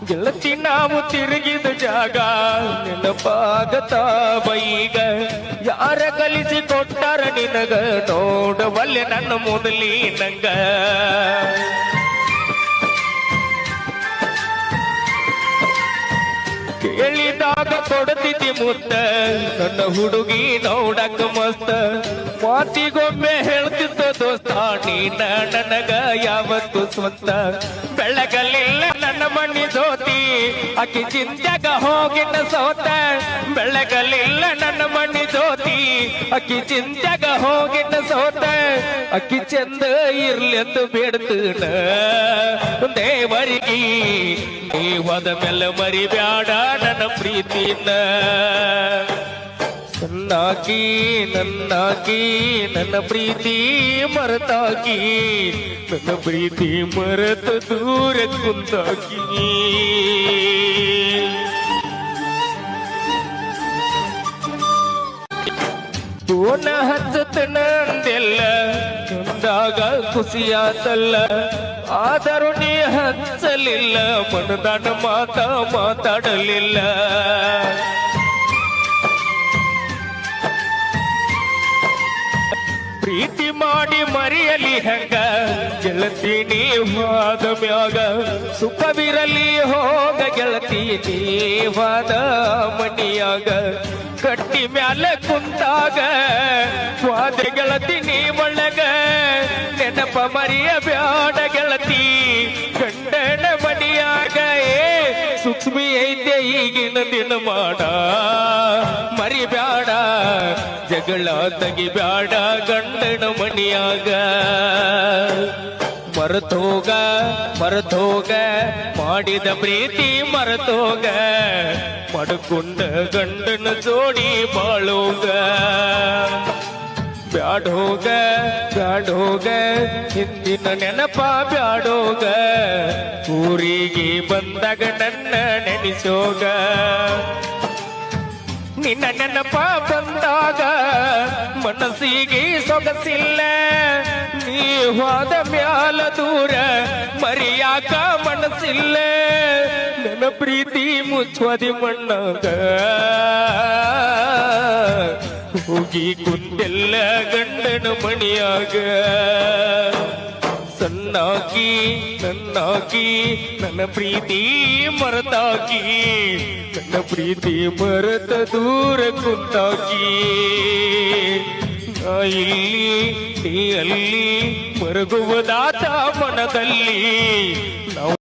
ಗೆಳತಿ ನಾವು ತಿರುಗಿದ ಜಾಗ ನೆನಪಾಗತಾವ ಈಗ ಯಾರ ಕಲಿಸಿ ಕೊಟ್ಟಾರ ನಿನಗ ನೋಡವಲ್ಲೆ ನನ್ನ ಮೊದಲಿನಂಗ ಕೇಳಿದಾಗ ಕೊಡ್ತಿದ್ದಿ ಮುತ್ತ ನನ್ನ ಹುಡುಗಿ ನೋಡಕ ಮಸ್ತ ಮಾತಿಗೊಮ್ಮೆ ಹೇಳ್ತಿದ್ದ ದೋಸ್ತ ನೀನ ನನಗ ಯಾವತ್ತು ಸ್ವಂತ ಬೆಳಗಲಿಲ್ಲ ನನ್ನ ಮಣ್ಣಿ ಜೋತಿ ಅಕ್ಕಿ ಚಿಂತ್ಯಾಗ ಹೋಗಿನ ಸೋತ ಬೆಳಗಲಿಲ್ಲ ನನ್ನ ಮಣ್ಣಿ ಜೋತಿ ಅಕ್ಕಿ ಚಿಂತ್ಯಾಗ ಹೋಗಿನ ಸೋತ ಅಕ್ಕಿ ಚಂದ ಇರ್ಲಿ ಅಂತ ಬೇಡ್ತನ ದೇವರಿಗೆ ನೀವಾದ ಮೇಲೆ ಮರಿಬ್ಯಾಡ ನನ್ನ ಪ್ರೀತಿನ ನನ್ನಾಗಿ ನನ್ನ ಪ್ರೀತಿ ಮರೆತಾಗಿ ನನ್ನ ಪ್ರೀತಿ ಮರೆತ ದೂರ ಕುಂತಾಗಿ ಫೋನ ಹಚ್ಚತನ ಅಂದೆಲ್ಲ ಮುಂದಾಗ ಖುಷಿಯಾತಲ್ಲ ಆದರೂ ನೀ ಹಚ್ಚಲಿಲ್ಲ ಮನದಾನ ಮಾತಾಡಲಿಲ್ಲ ಪ್ರೀತಿ ಮಾಡಿ ಮರೆಯಲಿ ಹೆಂಗ ಗೆಳತಿ ನೀವಾದ ಮ್ಯಾಗ ಸುಖವಿರಲಿ ಹೋಗ ಗೆಳತಿ ನೀವಾದ ಮನಿಯಾಗ ಕಟ್ಟಿ ಮ್ಯಾಲ ಕುಂತಾಗ ಸ್ವಾದ ಗೆಳತಿ ನೀ ಒಳಗ ನೆನಪ ಮರಿಯ ಬ್ಯಾಡ ಗೆಳತಿ ಗಂಡನ ಮನಿಯಾಗ ಸೂಕ್ಷ್ಮಿ ಐತೆ ಈಗಿನ ದಿನ ಮಾಡ ಮರಿಬ್ಯಾಡ ಜಗಳ ತೆಗಿಬ್ಯಾಡ ಗಂಡನ ಮನಿಯಾಗ ಮರೆತೋಗ ಮಾಡಿದ ಪ್ರೀತಿ ಮರೆತೋಗ ಮಡ್ಕೊಂಡ ಗಂಡನ ಜೋಡಿ ಬಾಳೋಗ ಬ್ಯಾಡೋಗ ಹಿಂದಿನ ನೆನಪ ಬ್ಯಾಡೋಗ ಊರಿಗೆ ಬಂದಾಗ ನನ್ನ ನೆನೆಸೋಗ ನಿನ್ನ ನೆನಪ ಬಂದಾಗ ಮನಸ್ಸಿಗೆ ಸೊಗಸಿಲ್ಲ ನೀ ಹೋದ ಮ್ಯಾಲ ದೂರ ಮರಿಯಾಕ ಮನಸ್ಸಿಲ್ಲ ನನ್ನ ಪ್ರೀತಿ ಮುಚ್ಚುವದಿ ಮಣ್ಣಾಗ ಹೋಗಿ ಕುಂತೆಲ್ಲ ಗಂಡನ ಮಣಿಯಾಗ ಸಣ್ಣಾಗಿ ನನ್ನ ಪ್ರೀತಿ ಮರೆತಾಗಿ ನನ್ನ ಪ್ರೀತಿ ಮರೆತ ದೂರ ಕುಂತಾಗಿ ನಾ ಇಲ್ಲಿ ನೀ ಅಲ್ಲಿ ಮರಗುವುದಾತ ಮನದಲ್ಲಿ ನಾವು